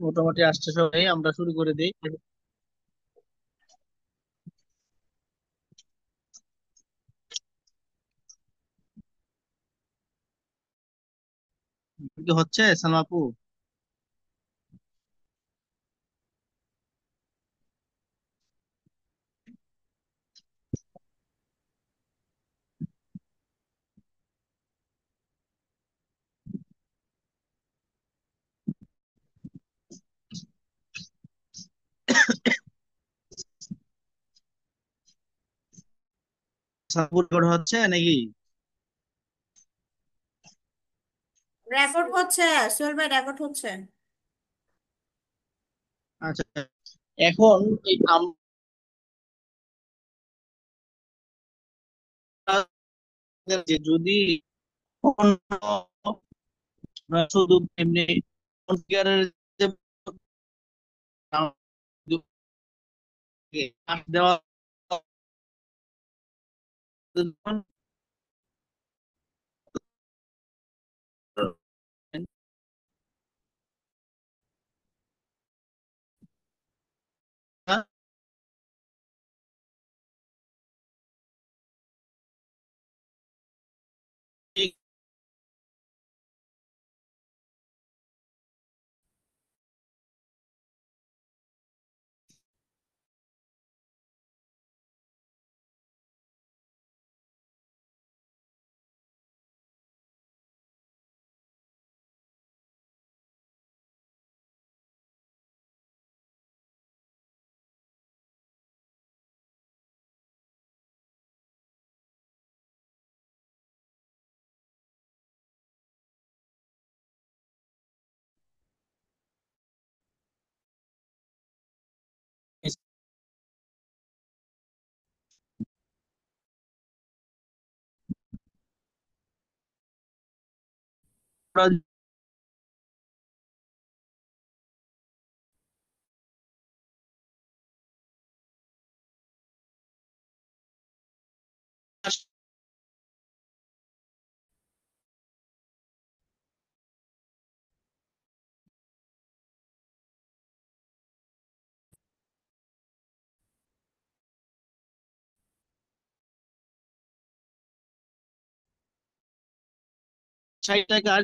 মোটামুটি আসছে সবাই, আমরা শুরু করে দিই। কি হচ্ছে সালমা আপু? সাপুর হচ্ছে নাকি? রেকর্ড হচ্ছে। সোহেল ভাই, রেকর্ড হচ্ছে। আচ্ছা, এখন এই আমরা যে যদি শুধু এমনি কনফিগারের যে দেওয়া ষাট টাকা আর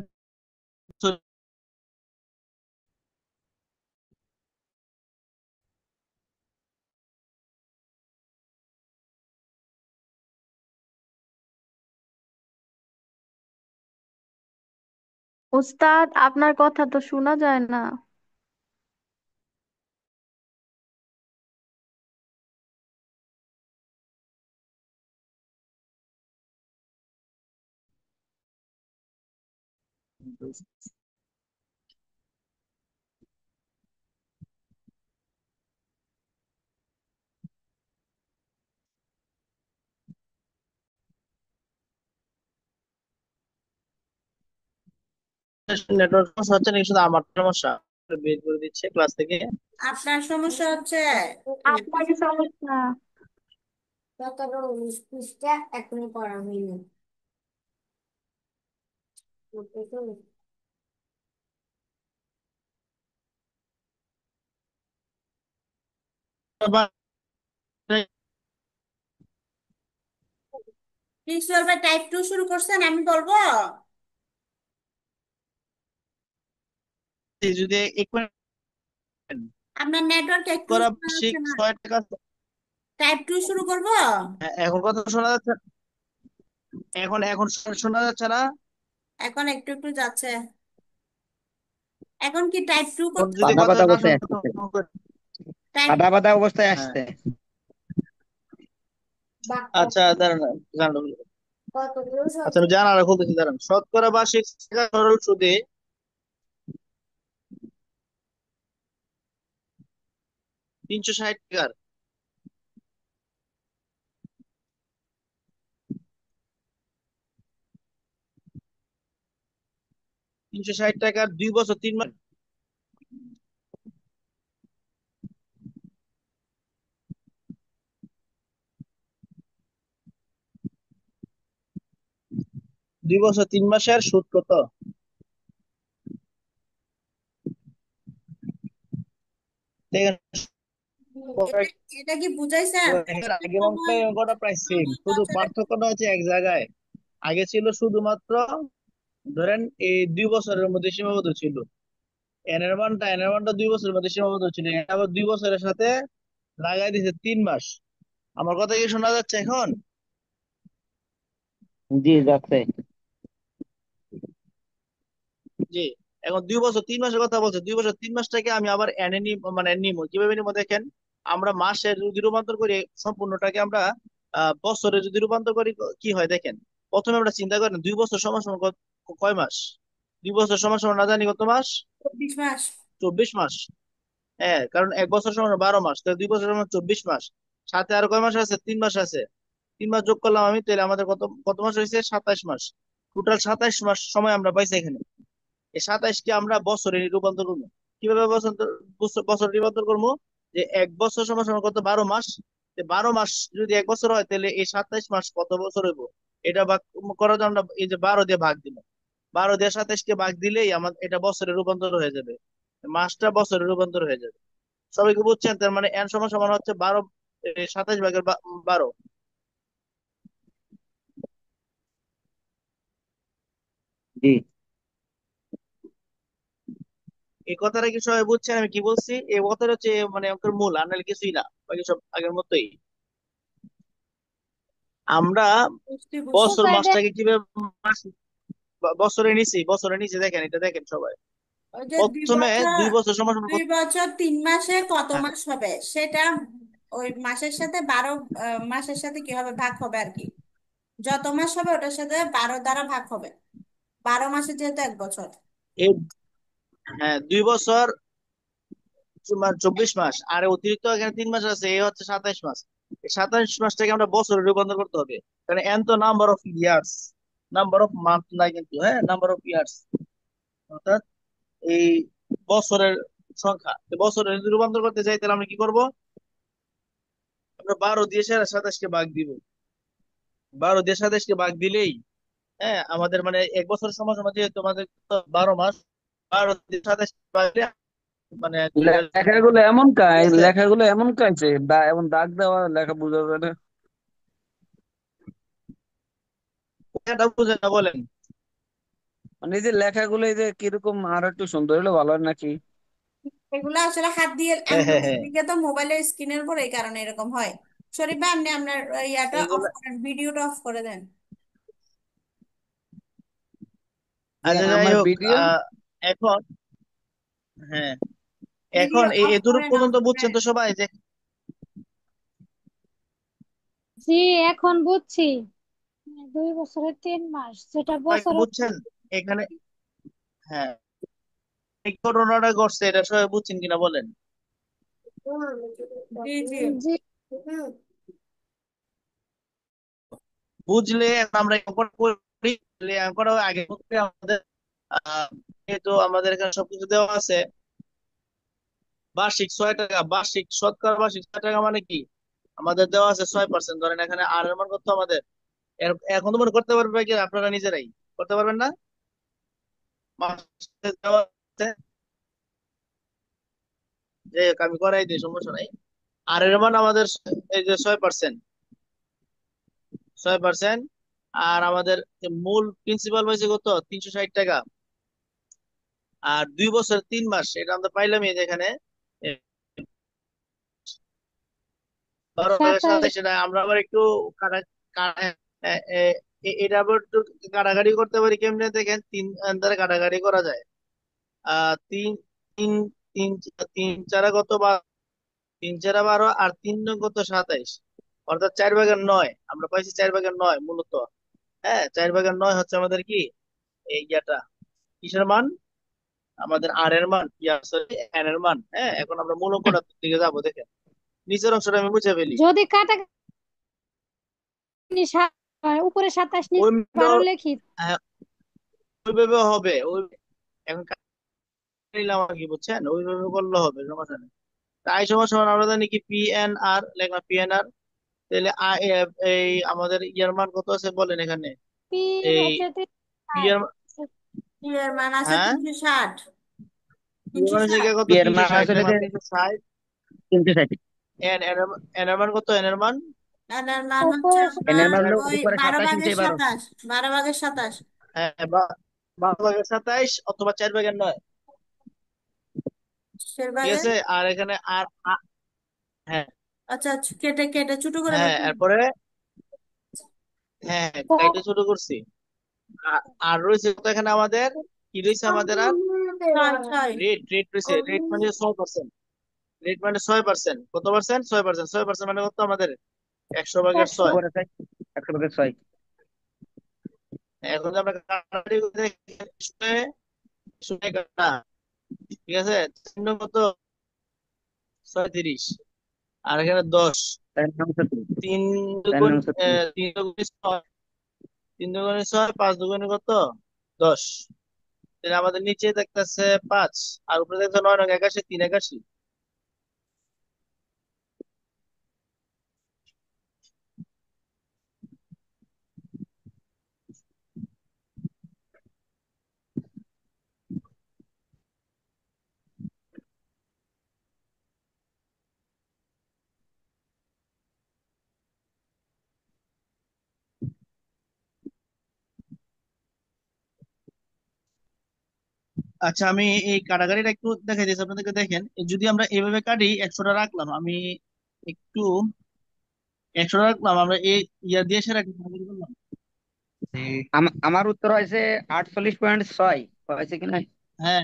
উস্তাদ, আপনার কথা তো শোনা যায় না। নেটওয়ার্ক সমস্যা হচ্ছে নাকি শুধু আমার সমস্যা? বের করে দিচ্ছে ক্লাস থেকে। আপনার সমস্যা হচ্ছে। আপনারই সমস্যা। 17 19 পৃষ্ঠা এখনো পড়া হয়নি। প্লিজ সোহেল ভাই, টাইপ 2 শুরু করছেন, আমি বলবো। যদি আপনার নেটওয়ার্ক একটু করা শোনা বার্ষিক যাচ্ছে না। 6 টাকা। টাইপ 2 শুরু করবো। এখন কথা শোনা যাচ্ছে? এখন এখন শোনা যাচ্ছে না? এখন একটু একটু যাচ্ছে। এখন কি টাইপ 2 ওর করতে? যদি বাধা কথা বাধা না অবস্থায় শুনতে আসতেছে। টাইপ। বাধা বাধা অবস্থায় হ্যাঁ, আসছে। আচ্ছা দাঁড়ান, জানালো। কতগুলো আচ্ছা আমি জানালা খুলতেছি, দাঁড়ান। শতকরা বার্ষিক সরল সুদে 360 টাকার 360 টাকার 2 বছর 3 মাস। 2 বছর 3 মাসের সুদ কত? দেখেন এটা সবাই- এটা কি বুঝাইছেন? এর একটা আগে অঙ্কটা সময় এই অঙ্কটা প্রায় সেম, দুই শুধু বছরের পার্থক্যটা হচ্ছে এক জায়গায়। আগে ছিল শুধুমাত্র ধরেন এই 2 বছরের মধ্যে সীমাবদ্ধ ছিল, এন এর মানটা 2 বছরের মধ্যে সীমাবদ্ধ ছিল, এটা আবার 2 বছরের সাথে লাগাই দিয়েছে 3 মাস। আমার কথা কি শোনা যাচ্ছে এখন? জি যাচ্ছে। জি। এখন 2 বছর 3 মাসের কথা বলছে, 2 বছর 3 মাসটাকে আমি আবার এনে নি, মানে নিবো কিভাবে নিবো দেখেন। আমরা মাসে যদি রূপান্তর করি, সম্পূর্ণটাকে আমরা বছরে যদি রূপান্তর করি, কি হয় দেখেন। প্রথমে আমরা চিন্তা করেন 2 বছর সমান সমান কয় মাস? 2 বছর সমান সমান না জানি কত মাস? 24 মাস। 24 মাস। হ্যাঁ, কারণ 1 বছর সমান 12 মাস, তাহলে 2 বছর সমান 24 মাস। সাথে আর কয় মাস আছে? 3 মাস আছে। 3 মাস যোগ করলাম আমি, তাহলে আমাদের কত কত মাস হয়েছে? 27 মাস। টোটাল 27 মাস সময় আমরা পাইছি এখানে। এই 27কে আমরা বছরে রূপান্তর করবো। কিভাবে বছরে রূপান্তর করবো? যে 1 বছর সমান সমান কত? 12 মাস। 12 মাস যদি 1 বছর হয়, তাহলে এই 27 মাস কত বছর হইব? এটা ভাগ করার জন্য আমরা এই যে 12 দিয়ে ভাগ দিব। 12 দিয়ে 27কে ভাগ দিলেই আমাদের এটা বছরে রূপান্তর হয়ে যাবে, মাসটা বছরে রূপান্তর হয়ে যাবে। সবাইকে বুঝছেন? তার মানে এন সমান সমান হচ্ছে 12, 27 ভাগের 12। জি এই কথাটা কি সবাই বুঝছেন আমি কি বলছি? এই কথাটা হচ্ছে মানে অঙ্কের মূল, আর নাহলে কিছুই না, বাকি সব আগের মতোই। আমরা বুঝতে বুঝতে বছর মাসটাকে কিভাবে মাস বছরে নিছি, বছরে নিচে দেখেন, এটা দেখেন সবাই। ওই যে দুই প্রথমে বছর 2 বছর সমান সমান দুই বছর 3 মাসে কত হ্যাঁ, মাস হবে সেটা ওই মাসের সাথে 12 মাসের সাথে কি হবে ভাগ হবে আর কি। যত মাস হবে ওটার সাথে 12 দ্বারা ভাগ হবে। 12 মাসে যেহেতু 1 বছর। এই হ্যাঁ 2 বছর 24 মাস, আর অতিরিক্ত এখানে 3 মাস আছে, এই হচ্ছে 27 মাস। এই 27 মাসটাকে আমরা বছরে রূপান্তর করতে হবে, কারণ এন তো number of years, number of month না, কিন্তু হ্যাঁ নাম্বার অফ ইয়ার্স, অর্থাৎ এই বছরের সংখ্যা। তো বছরে যদি রূপান্তর করতে চাই, তাহলে আমরা কি করব? আমরা 12 দিয়ে 27কে ভাগ দিব। 12 দিয়ে 27কে ভাগ দিলেই, হ্যাঁ, আমাদের মানে 1 বছর সমান সমান যেহেতু আমাদের 12 মাস, 12 দিয়ে 27 ভাগ দিলে মানে লেখাগুলো এমন ঠিক কাজ, আছে। লেখাগুলো এমন কাজ এমন দাগ দেওয়া লেখা বোঝা যায় না। এটা বুঝেন না বলেন? মানে এই যে লেখাগুলো এই যে কিরকম আর একটু সুন্দর হলে ভালো হয় নাকি? এগুলো আসলে হাত দিয়ে হ্যাঁ হ্যাঁ আঙ্গুলের হ্যাঁ দিকে তো মোবাইলের স্ক্রিনের উপর এই কারণে এরকম হয়। শরীফ ভাই আপনি আপনার ইয়াটা অফ এইগুলা। করেন, ভিডিওটা অফ করে দেন। যে আচ্ছা যাই আমার হোক, ভিডিও এখন হ্যাঁ, ভিডিও এখন এই অফ এতটুকু করেন, অফ পর্যন্ত করে। বুঝছেন তো সবাই যে জি, এখন বুঝছি। 2 বছরের 3 মাস, যেটা সবাই বছরে। বুঝছেন এখানে? হ্যাঁ, এই ঘটনাটা ঘটছে, এটা সবাই বুঝছেন কিনা বলেন? জি জি। জি। বুঝলে এখন আমরা অঙ্কটা করি, তাহলে অঙ্কটা আগে করতে আমাদের যেহেতু আমাদের এখানে সবকিছু দেওয়া আছে, বার্ষিক 6 টাকা, বার্ষিক শতকরা বার্ষিক 6 টাকা মানে কি? আমাদের দেওয়া আছে 6%। ধরেন এখানে আর এর মান কত আমাদের? এখন তো মনে করতে পারবে কি আপনারা নিজেরাই? করতে পারবেন না? মাসে দেওয়া আছে, যে আমি করাই দিই, সমস্যা নাই। আর এর মান আমাদের এই যে 6%, 6%। আর আমাদের যে মূল প্রিন্সিপাল হয়েছে কত? 360 টাকা। আর 2 বছর 3 মাস, এটা আমরা পাইলাম এই যে এখানে 12 ভাগের 27। 27। সেটা আমরা আবার একটু কাটা কা- এ- এ- এটা আবার একটু কাটাকাটি করতে পারি কেমনে দেখেন, তিন দ্বারা কাটাকাটি করা যায়। তিন তিন তিন তিন চারা কত? 3 চারা 12, আর 3 নং কত? 27। অর্থাৎ 4 ভাগের 9 আমরা পাইছি, 4 ভাগের 9 মূলত। হ্যাঁ, 4 ভাগের 9 হচ্ছে আমাদের কি এই ইয়াটা, কিসের মান? আমাদের আর এর মান, সরি এন এর মান। হ্যাঁ, এখন আমরা মূল অঙ্কটার দিকে যাবো, দেখেন নিচের অংশটা আমি মুছে ফেলি। যদি কাটাকাটি উপরে 27 নিচে ওই 12 লিখি। হ্যাঁ, ওইভাবে হবে ওই। এখন নিলাম আর কি, বুঝছেন? ওইভাবে করলে হবে, সমস্যা নেই। তাই সমান সমান আমরা জানি কি পি এন আর, লিখলাম পি এন আর। তাহলে এই আমাদের ইয়ার মান কত আছে বলেন এখানে? পি এই হচ্ছে পি 360। এর কি এর মান আছে হ্যাঁ, 360। পি এর মান হচ্ছে 360। গিয়ে কত? বিয়ের তিনশো মান ষাট আসলে মান 360। 360। এন এর মান কত? এন এর মান এর মান হচ্ছে উপরে এন এর আপনার মান হলো ওই উপরে বারো 27, ভাগের নিচে 12। 27, 12 ভাগের 27। হ্যাঁ, 12/27 অথবা 4/9। কিসের ঠিক ভাগে? আছে। আর এখানে হ্যাঁ, আচ্ছা আচ্ছা, কেটে কেটে ছোট করে হ্যাঁ, লিখুন। এরপরে হ্যাঁ, কাইটা শুরু করছি। আর রয়েছে তো এখানে আমাদের, কি রয়েছে আমাদের আর? 6 6। রেট রয়েছে। রেট মানে 6%। রেট মানে 6%। কত পার্সেন্ট? 6%। 6% মানে কত আমাদের? 100/6। উপরে 6, 100/6। এখন যদি আমরা কাটাকাটি করে দেখি, শূন্য কাটা। ঠিক আছে। চিহ্ন কত? 36। আর এখানে 10। 4 9 30। তিন 4 দুগুণ 9 30। 3 দুগুণে 6। 3 দুগুণে 6, 5 দুগুণে কত? 10। তাহলে আমাদের নিচে দেখতেছে 5, আর উপরে দেখতে 9 9 81, 3 81। আচ্ছা, আমি এই কাটাকাটিটা একটু দেখাই দিচ্ছি আপনাদেরকে। দেখেন, যদি আমরা এভাবে কাটি, 100টা রাখলাম আমি, একটু 100টা রাখলাম আমরা, এই ইয়া দিয়ে সেরা একটু কাটাকাটি করলাম। আমার উত্তর হয়েছে 48.6 হয়েছে কিনা। হ্যাঁ,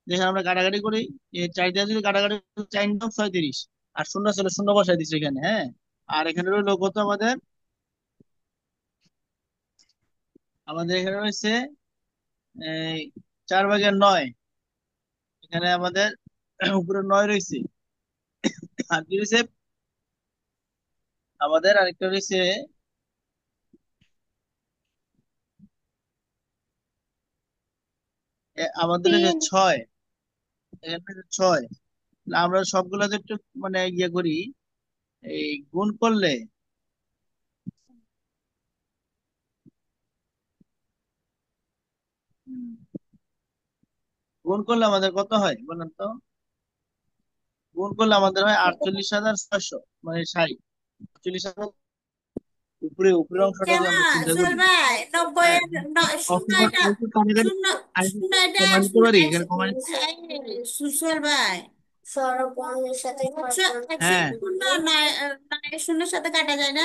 দেখেন আমরা কাটাকাটি করি। এই 4 দিয়ে যদি কাটাকাটি করি, 4 9 36। আর শূন্য ছিল, শূন্য বসাই দিচ্ছি এখানে। হ্যাঁ, আর এখানে রইলো কত আমাদের? আমাদের এখানে রয়েছে এই 4/9। এখানে আমাদের উপরে 9 রয়েছে। আর কি রয়েছে আমাদের? আরেকটা রয়েছে, আমাদের রয়েছে 3। 6। এখানে রয়েছে 6। আমরা সবগুলা যে একটু মানে ইয়ে করি, এই গুণ করলে, হুম, গুণ করলে আমাদের কত হয় বলেন তো? গুণ করলে আমাদের হয় 48,600, মানে 60। 48,000। উপরে উপরের অংশটা যদি আমরা কেমন চিন্তা করি। সোহেল ভাই? 90 হ্যাঁ, এর শূন্য অথবা এটা, আরেকটু কাছাকাছি, শূন্য, আরেকটু শূন্য এটা, কমাই নিতে পারি, এখানে কমাই সোহেল ভাই, স্বরবর্ণের সাথে একশো হ্যাঁ, শূন্য নয়, নয়ের শূন্যের সাথে কাটা যায় না?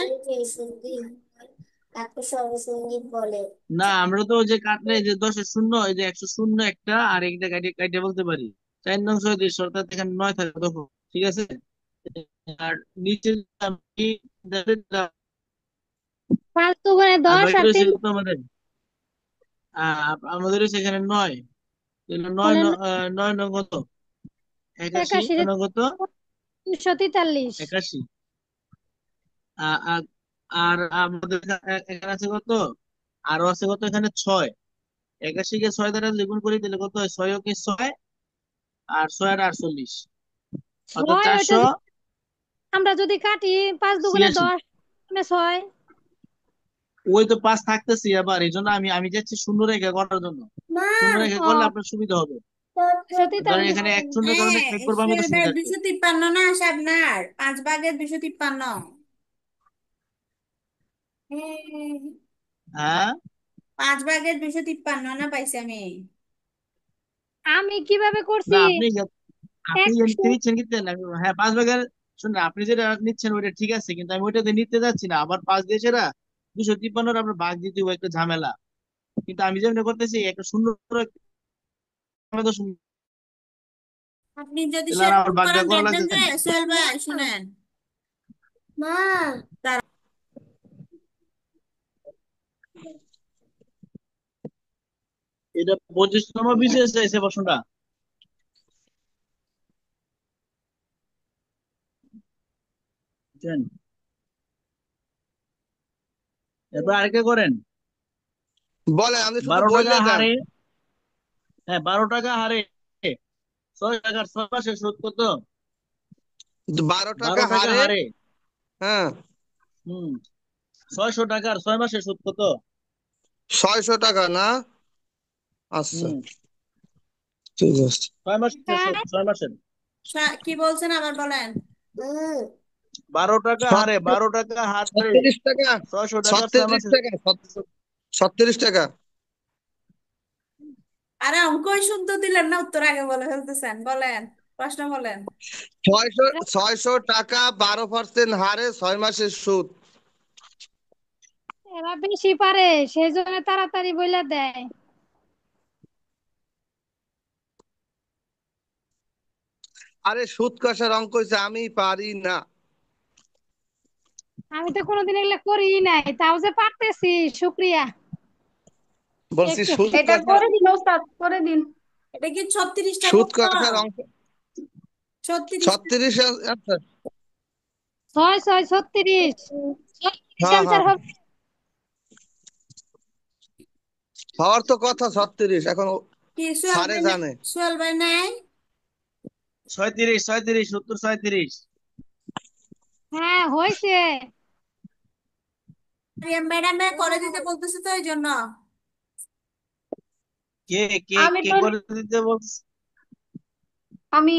তাকে স্বরসঙ্গীত বলে। না, আমরা তো ওই যে কাটলে যে 10-এর শূন্য, এই যে 100 শূন্য একটা, আর একটা কাটে কাটে বলতে পারি। 4 9 36, অর্থাৎ এখানে 9 থাকে তখন। ঠিক আছে। আর নিচে আমি পাঁচ দুগুণে আর 10 বাকি আর রয়েছে 3 কত আমাদের? আমাদের রয়েছে এখানে 9। তাহলে নয় হলে ন- 9 9 কত? 81। 81, 9 কত? 243। 81। আ- আ- আর আমাদের এখানে আছে কত? আরো আছে কত এখানে? 6। 81 কে 6 দ্বারা যদি গুণ করি, তাহলে কত হয়? 6 কে 6, আর 6 আর 48, অর্থাৎ 6 ওইটা 486। আমরা যদি কাটি, 5 দুগুণে 10, 6। ওই তো 5 থাকতেছি আবার, এই জন্য আমি আমি যাচ্ছি শূন্য রেখা করার জন্য। মা, শূন্য রেখা করলে ও আপনার সুবিধা হবে। ধরেন 243। এখানে এক শূন্যের কারণে হ্যাঁ, এক করবো, আমি তো সোহেল ভাই, সুবিধা আছে। 253 না আসে আপনার? 5 ভাগের 253। হ্যাঁ, হ্যাঁ, 5 ভাগের 253 না পাইছি আমি। আমি কিভাবে করছি? না, আপনি যে 100। নিচ্ছেন কিন্তু হ্যাঁ, 5 ভাগের, শুনুন, আপনি যেটা নিচ্ছেন ওইটা ঠিক আছে, কিন্তু আমি ওইটাতে নিতে যাচ্ছি না। আবার 5 দিয়ে সেরা 253 আপনার ভাগ দিতে হবে, একটা ঝামেলা। কিন্তু আমি যেমন করতেছি, একটা শূন্য রেখে আমি তো শূন্য, আপনি যদি তাহলে আর আমার সেরকম ভাগটা করেন, করা দেখবেন লাগতেছে যে না। সোহেল ভাই শুনেন। মা, এটা 25তম বিশেষ চাইছে প্রশ্নটা। বুঝছেন? এরপর আরেকটা করেন। বলেন, আপনি শুধু 12 টাকা বললে দেন। হারে, হ্যাঁ 12 টাকা হারে 6 টাকার 6 মাসের সুদ কত? 12 টাকা 12 টাকা হারে। হারে, হ্যাঁ, হুম 600 টাকার 6 মাসের সুদ কত? 600 টাকা না? আচ্ছা, হুম ঠিক আছে। 6 মাসের সুদ, 6 মাসের। কি বলছেন আবার বলেন। 12 টাকা হারে, 12 টাকা হারে 36 টাকা, 600 টাকার 6 মাসের। 36 টাকা, 36 টাকা। আরে অঙ্কই শুদ্ধ দিলেন না, উত্তর আগে বলে ফেলতেছেন, বলেন প্রশ্ন বলেন। 600 টাকা 12% হারে 6 মাসের সুদ। এরা বেশি পারে, সেই জন্য তাড়াতাড়ি বইলা দেয়। আরে সুদ কষার অঙ্ক হইছে, আমি পারি না। আমি তো কোনোদিন এগুলা করি নাই, তাও যে পারতেছি, শুক্রিয়া। বলছি একটু সুদ এটা কষার, করে দিন ওস্তাদ, করে দিন। এটা কি 36টা সুদ করতে? কষার অঙ্ক 36টা। 36। আচ্ছা, 6 6 36, 36 হ্যাঁ অ্যান্সার হ্যাঁ, হবে। হওয়ার তো কথা 36, এখন কি সোহেল স্যারে ভাই জানে। সোহেল ভাই নাই? 37, 37, উত্তর 37। হ্যাঁ হয়েছে। ম্যাডামে করে দিতে বলতেছে তো এই জন্য। কে কে আমি কে তো করে দিতে বলছে? আমি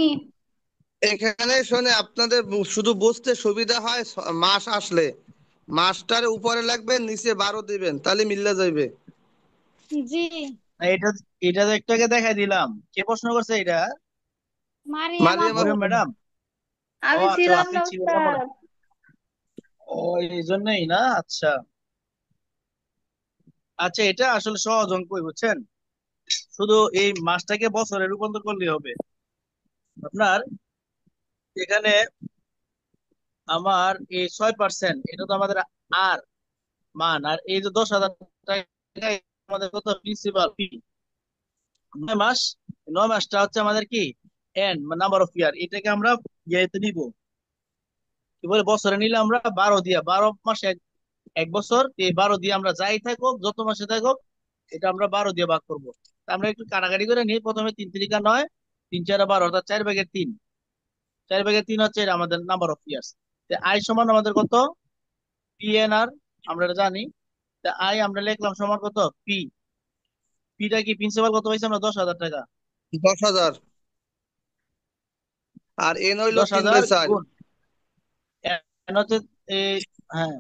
এখানে শুনে আপনাদের শুধু বুঝতে সুবিধা হয়, মাস আসলে মাসটার উপরে লাগবে, নিচে 12 দিবেন, তাহলে মিল্লা যাইবে। জি। না, এটা এটা তো একটু আগে দেখাই দিলাম। কে প্রশ্ন করছে এটা? মারিয়াম মারিয়াম আপু। মরিয়ম আপু। ম্যাডাম। ও আমি আচ্ছা, ছিলাম আপনি না ছিলেন না মনে ওস্তাদ। হয়। ও, এই জন্যই না, আচ্ছা। আচ্ছা, এটা আসলে সহজ অঙ্কই, বুঝছেন? শুধু এই মাসটাকে বছরে রূপান্তর করলে হবে। আপনার এখানে আমার এই 6%, এটা তো আমাদের আর মান, আর এই যে 10,000 টাকা আমাদের কত প্রিন্সিপাল ফি। 9 মাস, 9 মাসটা হচ্ছে আমাদের কি এন, নাম্বার অফ ইয়ার। এটাকে আমরা ইয়েতে নিব, কি বলে, বছরে নিলে আমরা 12 দিয়া, 12 মাসে এক বছর, এই 12 দিয়ে আমরা যাই থাকুক, যত মাসে থাকুক, এটা আমরা 12 দিয়ে ভাগ করবো। তা আমরা একটু কাটাকাটি করে নিই। প্রথমে 3 3 9, 3 4 12, অর্থাৎ 4/3। 4/3 হচ্ছে এটা আমাদের নাম্বার অফ ইয়ার্স। আই সমান আমাদের কত? পি এন আর, আমরা এটা জানি। তা আই আমরা লিখলাম সমান কত? পি। পিটা কি, প্রিন্সিপাল কত পাইছি আমরা? 10,000 টাকা। 10,000। আর এন হইলো দশ 3 হাজার বাই 4। গুণ এন হচ্ছে এই, হ্যাঁ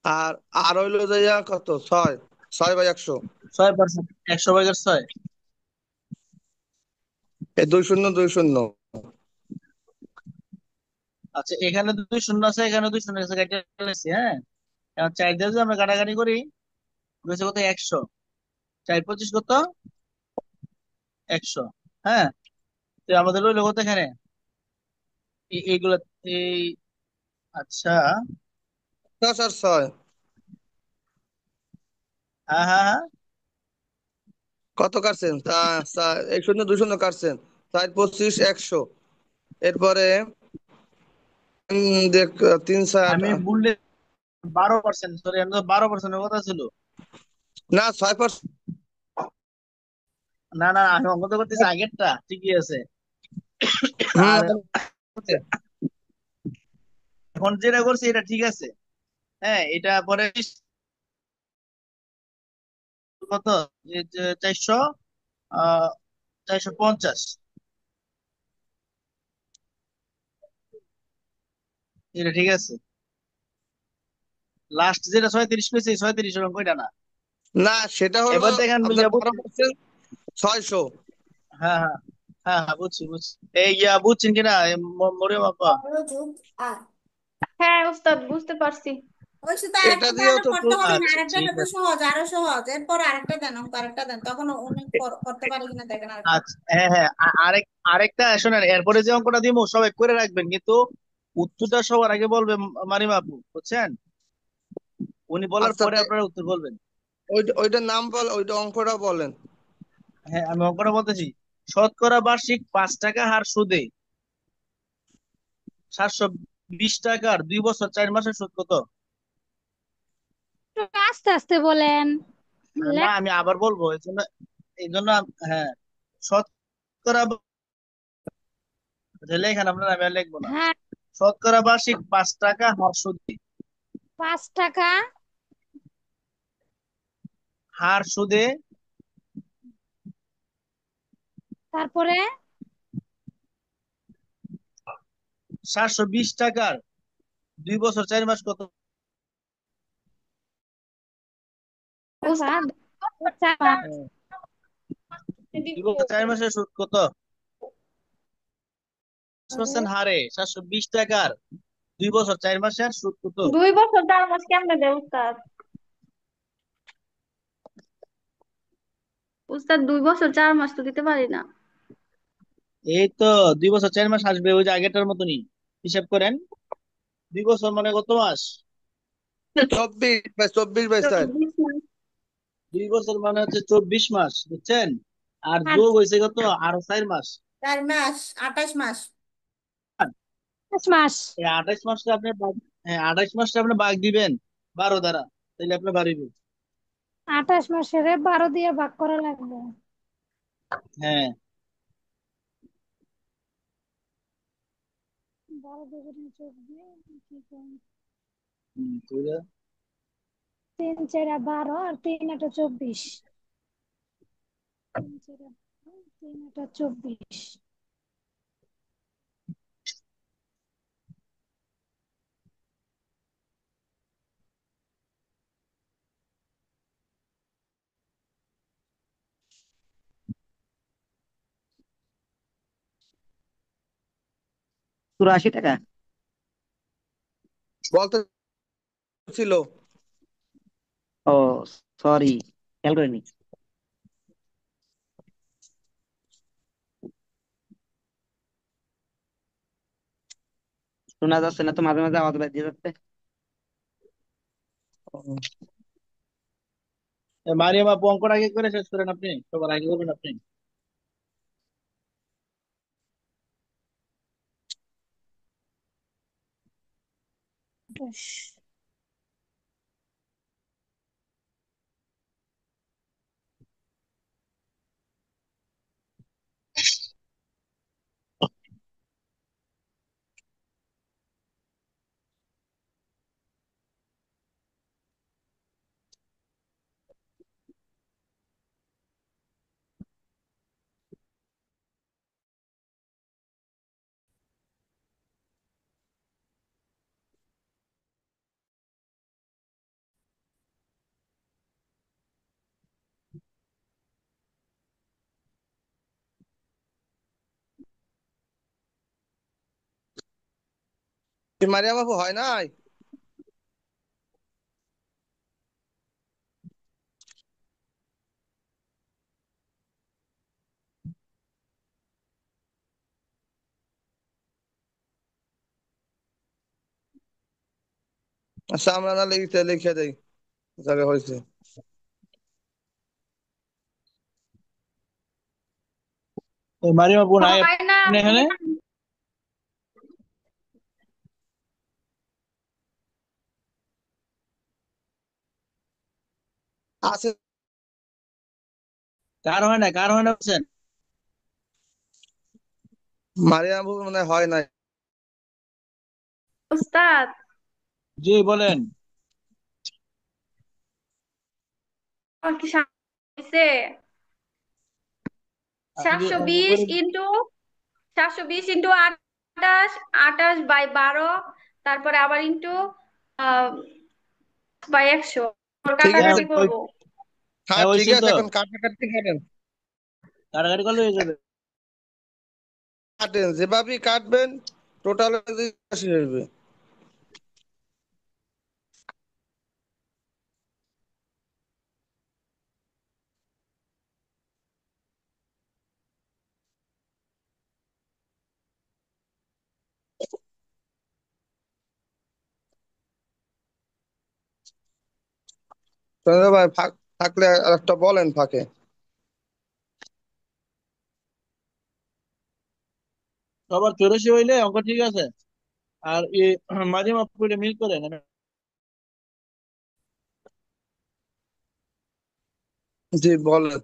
আর আর হইলো যাইয়া কত, 6, 6/100। 6%, 100/6। এই 2 শূন্য 2 শূন্য। আচ্ছা, এখানে 2 শূন্য আছে, এখানে 2 শূন্য আছে, কেটে ফেলেছি, হ্যাঁ। এখন 4 দিয়ে যদি আমরা কাটাকাটি করি, রয়েছে কত? 100। 4 25 কত? 100। হ্যাঁ, তো আমাদের রইলো কত এখানে? এইগুলা, এই, আচ্ছা, 10 আর 6 হ্যাঁ হ্যাঁ হ্যাঁ, কত কাটছেন? এক শূন্য 2 শূন্য কাটছেন। 4 25 100। এরপরে দেখ, 3 7। আমি বললে 12%, সরি, 12%-এর কথা ছিল। না, 6%। না না, আমি অঙ্ক তো করতেছি আগেরটা, ঠিকই আছে। হুম, আর এখন যেটা করছি এটা ঠিক আছে। হ্যাঁ, এটা পরে কত? 400, 450। এটা ঠিক আছে। লাস্ট যেটা 37 পেয়েছে, 37 অঙ্ক এটা না। না, সেটা হলো এবার দেখেন আপনার ইয়া বুঝছেন? 12% 600। হ্যাঁ হ্যাঁ হ্যাঁ হ্যাঁ, বুঝছি বুঝছি। এই ইয়া বুঝছেন কিনা, মরিয়ম আপা? 12 + 8। হ্যাঁ ওস্তাদ, বুঝতে পারছি। ওই শুধু এটা আরেকটা দিয়েও তাহলে তো করতে হবে না, আচ্ছা, আরেকটা ঠিক তো আছে। সহজ, আরো সহজ। এরপর আরেকটা দেন, অঙ্ক আরেকটা দেন, তখন উনি করতে পারে কিনা দেখেন আরেকটা। আচ্ছা, হ্যাঁ হ্যাঁ, আরেকটা শোনেন, এরপরে যে অঙ্কটা দিব সবাই করে রাখবেন, কিন্তু উত্তরটা সবার আগে বলবে মারিমা আপু, বুঝছেন? উনি বলার আচ্ছা, পরে আপনারা উত্তর বলবেন। ওইটার নাম বল, ওইটা অঙ্কটা বলেন। হ্যাঁ, আমি অঙ্কটা বলতেছি। শতকরা বার্ষিক 5 টাকা হার সুদে 720 টাকার 2 বছর 4 মাসের সুদ কত? আস্তে আস্তে বলেন। না, লেখ আমি আবার বলবো, এই জন্য হ্যাঁ, শতকরা লেখেন আপনারা, আমি আর লিখবো না। হ্যাঁ, শতকরা বার্ষিক 5 টাকা হার সুদে, 5 টাকা হার সুদে তারপরে 720 টাকার 2 বছর 4 মাস কত? টাকা উস্তাদ 4 মাস। হ্যাঁ, 2 বছর 4 মাসের সুদ কত? 5% হারে 720 টাকার 2 বছর 4 মাসের সুদ কত? 2 বছর 4 মাস কেমনে দেয় উস্তাদ? উস্তাদ 2 বছর 4 মাস তো দিতে পারি না। এই তো 2 বছর 4 মাস আসবে, ওই যে আগেরটার মতনই হিসাব করেন। 2 বছর মানে কত মাস? 24 বাই 4। 24 মাস। 2 বছর মানে হচ্ছে 24 মাস, বুঝছেন? আর আর যোগ হয়েছে কত, আরো 4 মাস। 4 মাস, 28 মাস। 5 মাস। এই 28 মাসটা আপনি হ্যাঁ, 28 মাসটা আপনি ভাগ দিবেন 12 দ্বারা, তাহলে আপনি বাড়িবে। 28 মাসের 12 দিয়ে ভাগ করা লাগবে। হ্যাঁ। 12 × 2 = 24। ঠিক আছে। 3 × 4 = 12 আর 3 × 8 = 24। 3 × 8 = 24। চুরাশি টাকা। বলতে ছিল। ও, সরি, খেয়াল করিনি। শোনা যাচ্ছে না তো, মাঝে মাঝে আওয়াজ বাজিয়ে যাচ্ছে। মারিয়াম আপু, অঙ্কটা আগে করে শেষ করেন আপনি, সবার আগে করবেন আপনি। বেশ। মারিয়া বাবু হয় নাই? আচ্ছা, আমরা না লিখতে লিখে দেই যাকে হয়েছে। মারিয়াম আপু নাই হয় না। আপনি এখানে? আছে। কার হয় না, কার হয় না বলছেন? মারিয়া বাবু মানে হয় নাই। উস্তাদ জি বলেন। আমার কি হয়েছে? আপনি যে সাতশো অঙ্ক বিশ করে ইন্টু 720 × 28, 28/12, তারপরে আবার ইন্টু 100 ঠিক হ্যাঁ, আছে। কাটাকাটি করব। হ্যাঁ হ্যাঁ ঠিক হয়েছে আছে, তো, এখন কাটাকাটি করেন। কাটাকাটি করলে হয়ে যাবে। কাটেন, যেভাবেই কাটবেন টোটাল আসি হইবে। চন্দ্র ভাই, ফাঁক থাকলে আর একটা বলেন ফাঁকে। সবার 84 হইলে অঙ্ক ঠিক আছে। আর মারিয়াম আপু এটা মিল করেন। জি বলেন।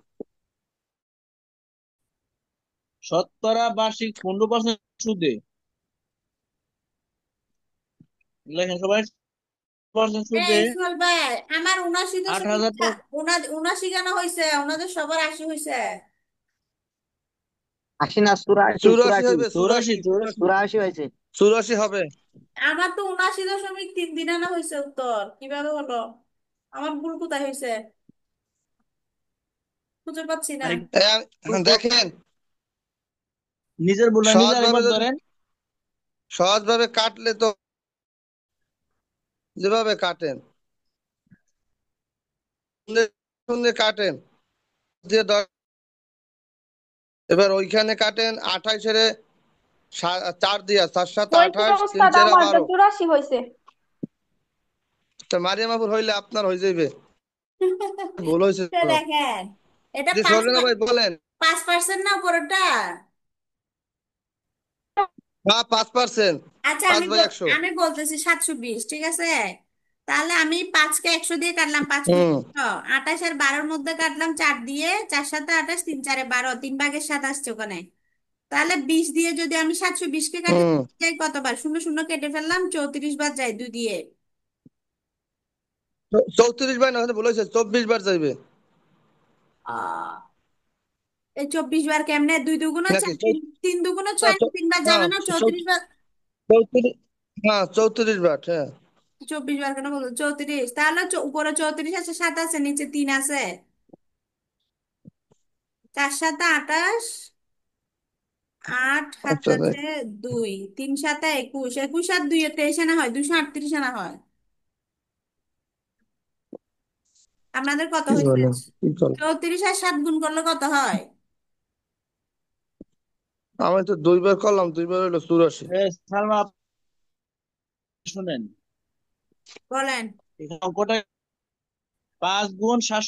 শতকরা বার্ষিক 15% সুদে, লেখেন সবাই, 15% সুদে এই সোহেল ভাই, আমার 79 8,000 টাকা। 79 কেন হয়েছে? ওনাদের সবার 80 হয়েছে। 80 না, 84, চুরাশি 84, হবে, 84, চুরাশি 84। 84 হয়েছে। চুরাশি হবে। আমার তো 79.3 দিন আনা হয়েছে উত্তর, কিভাবে হলো? আমার ভুল কোথায় হয়েছে? খুঁজে পাচ্ছি না। আরে দেখেন, নিজের বললেন, নিজে সহজভাবে আরেকবার যদি ধরেন। সহজভাবে কাটলে তো যেভাবে কাটেন শূন্যে শূন্যে কাটেন দিয়ে এবার ওইখানে কাটেন 28 4 দিয়া, 4 7 হয়েছে 28, 3 ওস্তাদ, 4 আমার তো 12। 84 হয়েছে। তো মারিয়ামাপুর হইলে আপনার হয়ে যাইবে। ভুল হয়েছে তো তো। দেখেন, এটা যে সরলে ভাই বলেন। 5% না পুরোটা? হ্যাঁ 5%, আচ্ছা, 5/100। আমি বলতেছি 720, ঠিক আছে? তাহলে আমি 5 কে 100 দিয়ে কাটলাম, 5 হুম 28 আর 12-র মধ্যে কাটলাম 4 দিয়ে, 4 7 28, 3 4 12, 3/7 আসছে ওখানে। তাহলে 20 দিয়ে যদি আমি 720 কে কাটি, হুম যাই কতবার? শূন্য শূন্য কেটে ফেললাম, 34 বার যাই 2 দিয়ে। 34 বার না, ওখানে ভুল হয়েছে, 24 বার যাইবে আহ এই 24 বার কেমনে? 2 দুগুণ নাকি 4, 3 দুগুণ না, 6, 3 বার যাবে হ্যাঁ না? 34 বার। 34, হ্যাঁ 34 বার, হ্যাঁ। 24 বার কেন বলতো? 34, তাহলে উপরে 34 আছে, 7 আছে, নিচে 3 আছে। 4 7 28, 8 হাত আচ্ছা আছে 2, 3 7 21, 21 আর 2 23 আনা হয়, 238 আনা হয়। আপনাদের কত কি হয়েছে? বলেন, কি বলেন? 34 আর 7 গুণ করলে কত হয়? আমি তো 2 বার করলাম, 2 বার হলো 84। সালমা, শুনেন, বলেন। এখানে অঙ্কটা 5 গুণ 7